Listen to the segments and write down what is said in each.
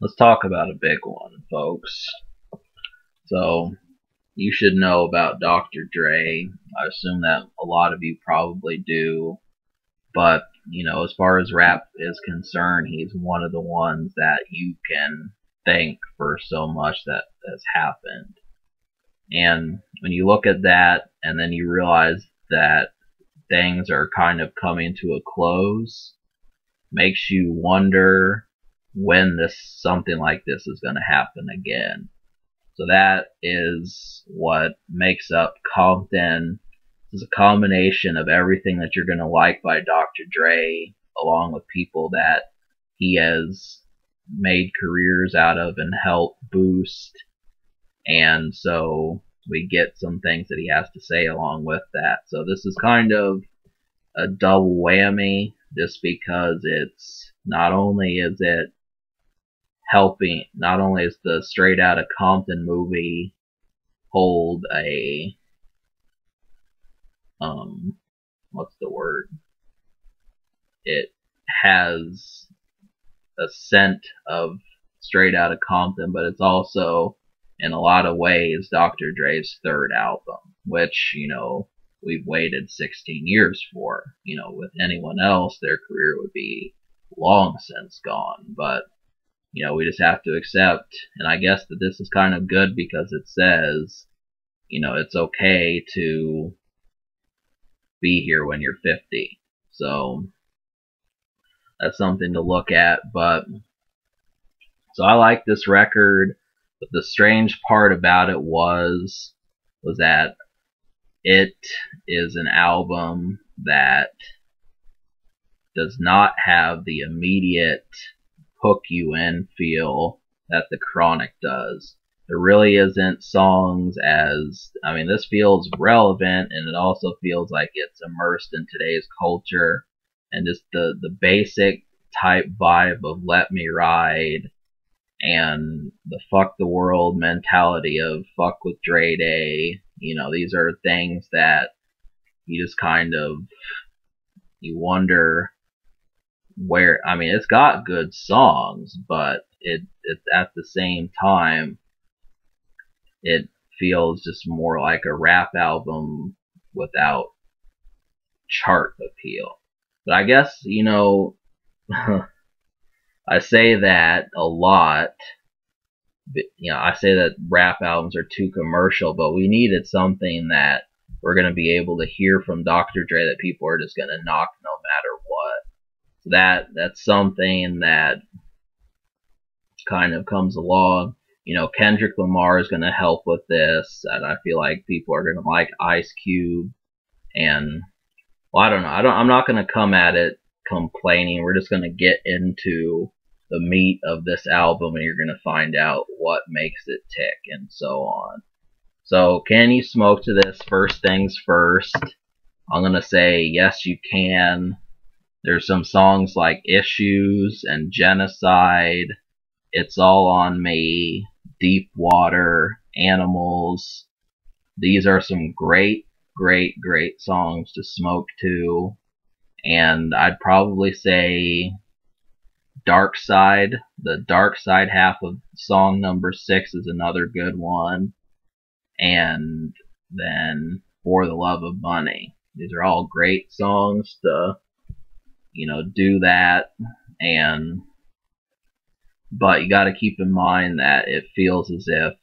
Let's talk about a big one, folks. So, you should know about Dr. Dre. I assume that a lot of you probably do. But, as far as rap is concerned, he's one of the ones that you can thank for so much that has happened. And when you look at that and then you realize that things are kind of coming to a close, makes you wonder when something like this is going to happen again. So that is what makes up Compton. It's a combination of everything that you're going to like by Dr. Dre, along with people that he has made careers out of and helped boost. And so we get some things that he has to say along with that. So this is kind of a double whammy, just because it's not only is it helping, not only is the Straight Outta Compton movie hold a what's the word? It has a scent of Straight Outta Compton, but it's also in a lot of ways Dr. Dre's third album, which, we've waited 16 years for. With anyone else, their career would be long since gone. But, we just have to accept, and I guess that this is kind of good because it says, it's okay to be here when you're 50. So, that's something to look at. But, so I like this record, but the strange part about it was that it is an album that does not have the immediate hook you in feel that the Chronic does. There really isn't songs this feels relevant, and it also feels like it's immersed in today's culture, and just the basic type vibe of Let Me Ride and the fuck the world mentality of fuck with Dre Day. These are things that you just kind of, you wonder where, it's got good songs, but it's at the same time, it feels just more like a rap album without chart appeal. But I guess, I say that a lot. I say that rap albums are too commercial, but we needed something that we're going to be able to hear from Dr. Dre that people are just going to knock no matter what. So that's something that kind of comes along. Kendrick Lamar is going to help with this, and I feel like people are going to like Ice Cube. And, well, I don't know. I'm not going to come at it complaining. We're just going to get into the meat of this album, and you're going to find out what makes it tick and so on. So, can you smoke to this? First things first, I'm going to say yes, you can. There's some songs like Issues and Genocide, It's All on Me, Deep Water, Animals. These are some great songs to smoke to. And I'd probably say Dark Side. The Dark Side half of song number 6 is another good one. And then For the Love of Money. These are all great songs to, do that. But you got to keep in mind that it feels as if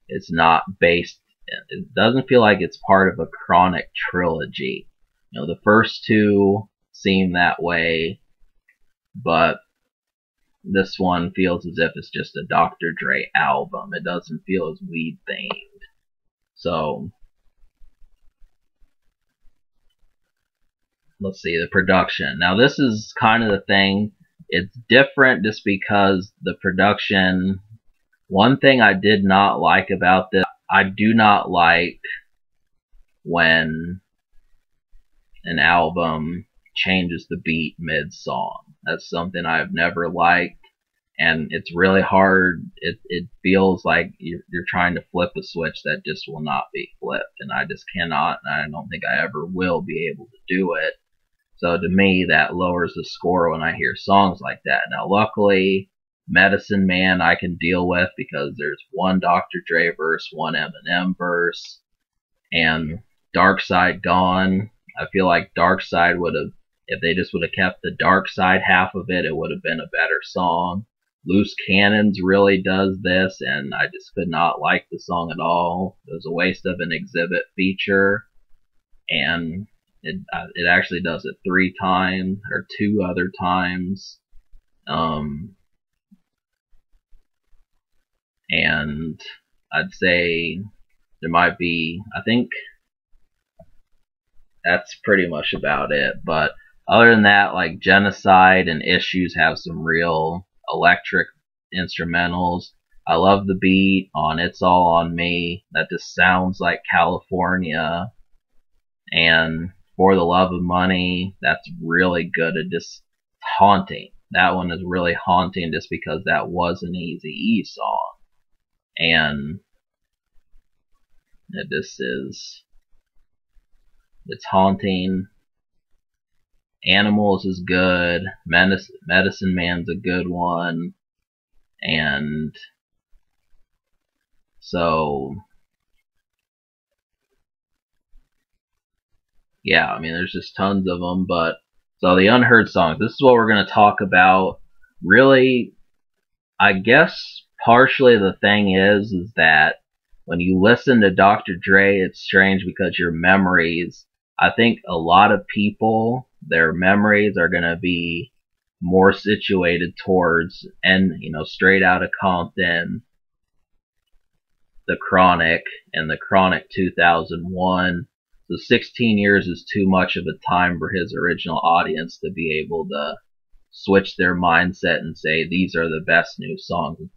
it's not based, it doesn't feel like it's part of a Chronic trilogy. The first two seem that way, but this one feels as if it's just a Dr. Dre album. It doesn't feel as weed themed. So, let's see, the production. Now this is kind of the thing. It's different just because the production, one thing I did not like about this, I do not like when an album changes the beat mid-song. That's something I've never liked, and it's really hard. It feels like you're trying to flip a switch that just will not be flipped, and I just cannot, and I don't think I ever will be able to do it. So to me, that lowers the score when I hear songs like that. Now, luckily, Medicine Man I can deal with because there's one Dr. Dre verse, one Eminem verse, and Dark Side Gone. I feel like Dark Side would have, if they just would have kept the Dark Side half of it, it would have been a better song. Loose Cannons really does this, and I just could not like the song at all. It was a waste of an Exhibit feature, and it actually does it 3 times or 2 other times. And I'd say there might be, I think that's pretty much about it. But other than that, like Genocide and Issues have some real electric instrumentals. I love the beat on It's All on Me. That just sounds like California. And For the Love of Money, that's really good. It just haunting. That one is really haunting just because that was an Eazy-E song. And it's haunting. Animals is good. Medicine Man's a good one. And so, yeah, I mean, there's just tons of them. But so the Unheard Songs, this is what we're going to talk about. Really, I guess partially the thing is that when you listen to Dr. Dre, it's strange because your memories, I think a lot of people, their memories are going to be more situated towards, and Straight Outta Compton, The Chronic, and The Chronic 2001. So 16 years is too much of a time for his original audience to be able to switch their mindset and say these are the best new songs.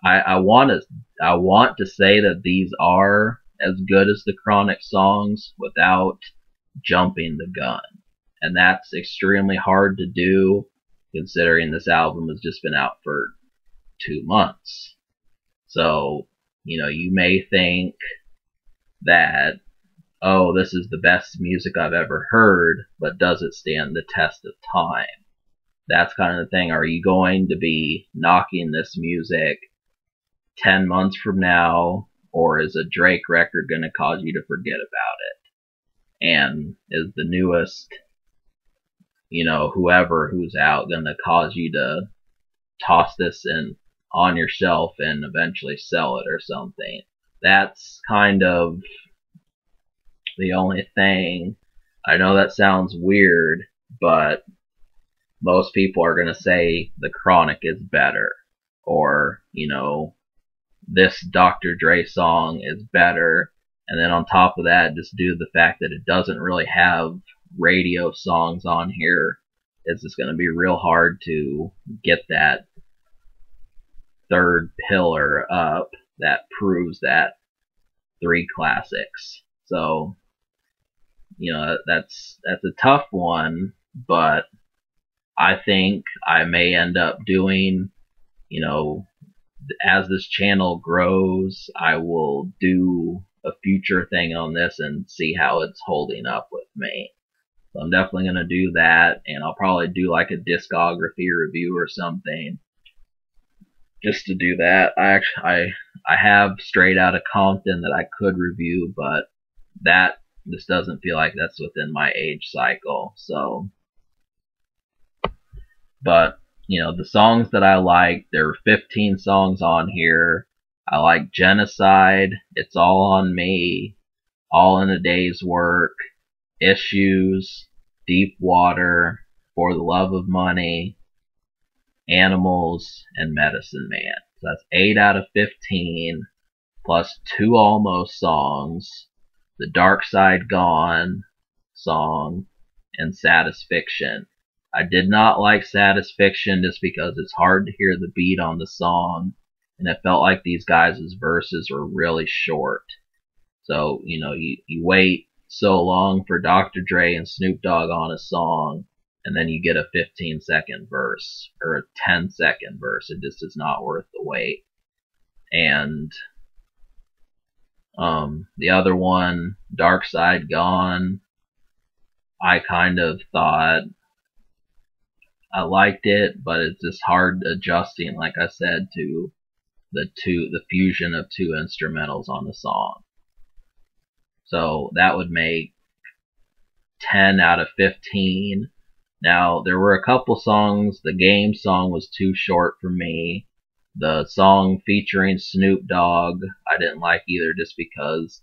I want to say that these are as good as the Chronic songs without jumping the gun, and that's extremely hard to do considering this album has just been out for 2 months. So you may think that, oh, this is the best music I've ever heard, but does it stand the test of time? That's kind of the thing. Are you going to be knocking this music 10 months from now, or is a Drake record going to cause you to forget about it? And is the newest, whoever who's out going to cause you to toss this on your shelf and eventually sell it or something? That's kind of the only thing. I know that sounds weird, but most people are going to say the Chronic is better, or this Dr. Dre song is better. And then on top of that, just due to the fact that it doesn't really have radio songs on here, it's just going to be real hard to get that third pillar up that proves that 3 classics. So that's a tough one, but I think I may end up doing, as this channel grows, I will do a future thing on this and see how it's holding up with me. So I'm definitely going to do that, and I'll probably do like a discography review or something just to do that. I have Straight Outta Compton that I could review, but that just doesn't feel like that's within my age cycle. So, but the songs that I like, there are 15 songs on here. I like Genocide, It's All on Me, All in a Day's Work, Issues, Deep Water, For the Love of Money, Animals, and Medicine Man. So that's 8 out of 15, plus 2 almost songs, the Dark Side Gone song, and Satisfaction. I did not like Satisfaction just because it's hard to hear the beat on the song, and it felt like these guys' verses were really short. So, you wait so long for Dr. Dre and Snoop Dogg on a song, and then you get a 15-second verse, or a 10-second verse. It just is not worth the wait. And the other one, Dark Side Gone, I kind of thought, I liked it, but it's just hard adjusting, like I said, to the fusion of two instrumentals on the song. So that would make 10 out of 15. Now, there were a couple songs. The Game song was too short for me. The song featuring Snoop Dogg, I didn't like either, just because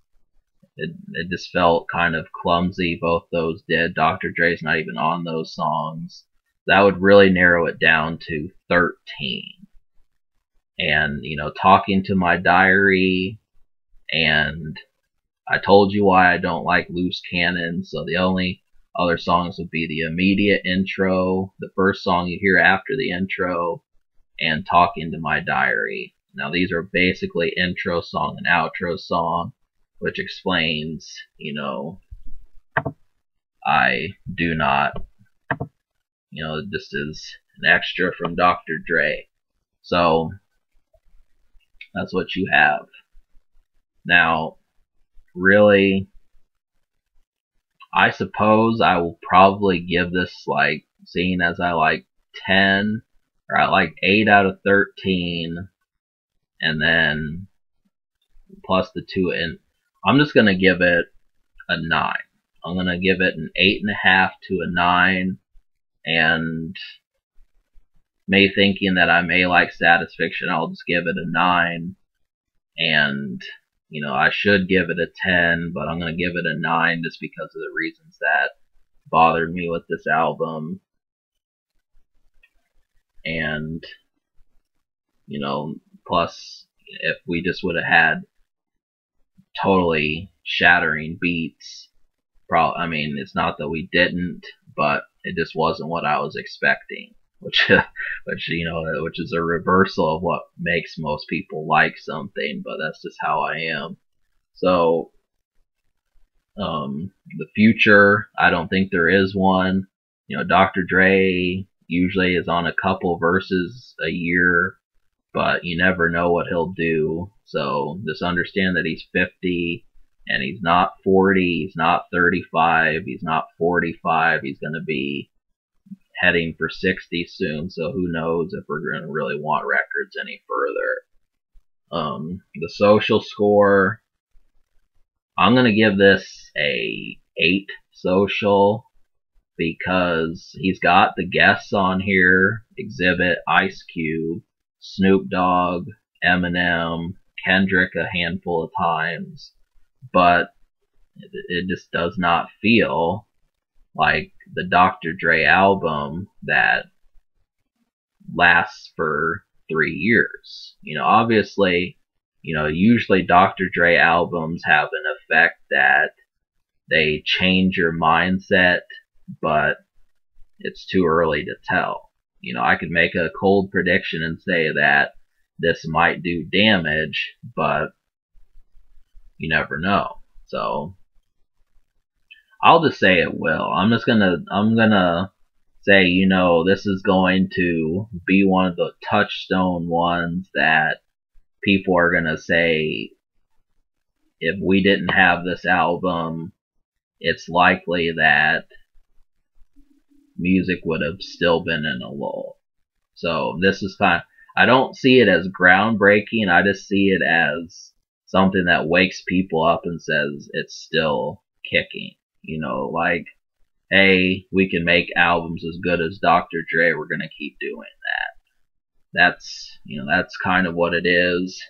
it just felt kind of clumsy. Both those did. Dr. Dre's not even on those songs. That would really narrow it down to 13. And, Talking to My Diary, and I Told You Why I Don't Like Loose Cannon. So the only other songs would be the immediate intro, the first song you hear after the intro, and Talking to My Diary. Now these are basically intro song and outro song, which explains, I do not, this is an extra from Dr. Dre. So that's what you have. Now, really, I suppose I will probably give this, seeing as I like 10, or I like 8 out of 13, and then plus the 2, and I'm just going to give it a 9. I'm going to give it an 8.5 to a 9, and me thinking that I may like Satisfaction, I'll just give it a 9, and I should give it a 10, but I'm going to give it a 9 just because of the reasons that bothered me with this album. And, plus, if we just would have had totally shattering beats, it's not that we didn't, but it just wasn't what I was expecting, which is a reversal of what makes most people like something, but that's just how I am. So, the future, I don't think there is one. Dr. Dre usually is on a couple verses a year, but you never know what he'll do. So just understand that he's 50, and he's not 40, he's not 35, he's not 45, he's going to be heading for 60 soon, so who knows if we're going to really want records any further. The social score, I'm going to give this a 8 social, because he's got the guests on here: Exhibit, Ice Cube, Snoop Dogg, Eminem, Kendrick a handful of times, but it just does not feel like the Dr. Dre album that lasts for 3 years. Obviously, usually Dr. Dre albums have an effect that they change your mindset, but it's too early to tell. I could make a cold prediction and say that this might do damage, but you never know. So I'll just say it will. I'm gonna say, this is going to be one of the touchstone ones that people are gonna say, if we didn't have this album, it's likely that music would have still been in a lull. So this is fine. I don't see it as groundbreaking. I just see it as something that wakes people up and says it's still kicking. Hey, we can make albums as good as Dr. Dre. We're going to keep doing that. That's kind of what it is.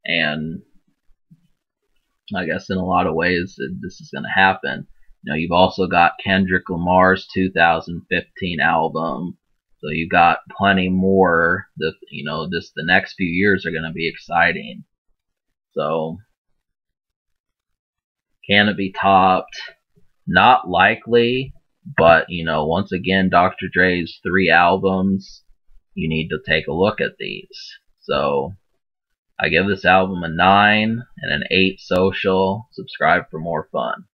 And I guess in a lot of ways this is going to happen. You've also got Kendrick Lamar's 2015 album. So you got plenty more. Just the next few years are going to be exciting. So, can it be topped? Not likely, but once again, Dr. Dre's 3 albums, you need to take a look at these. So, I give this album a 9 and an 8 social. Subscribe for more fun.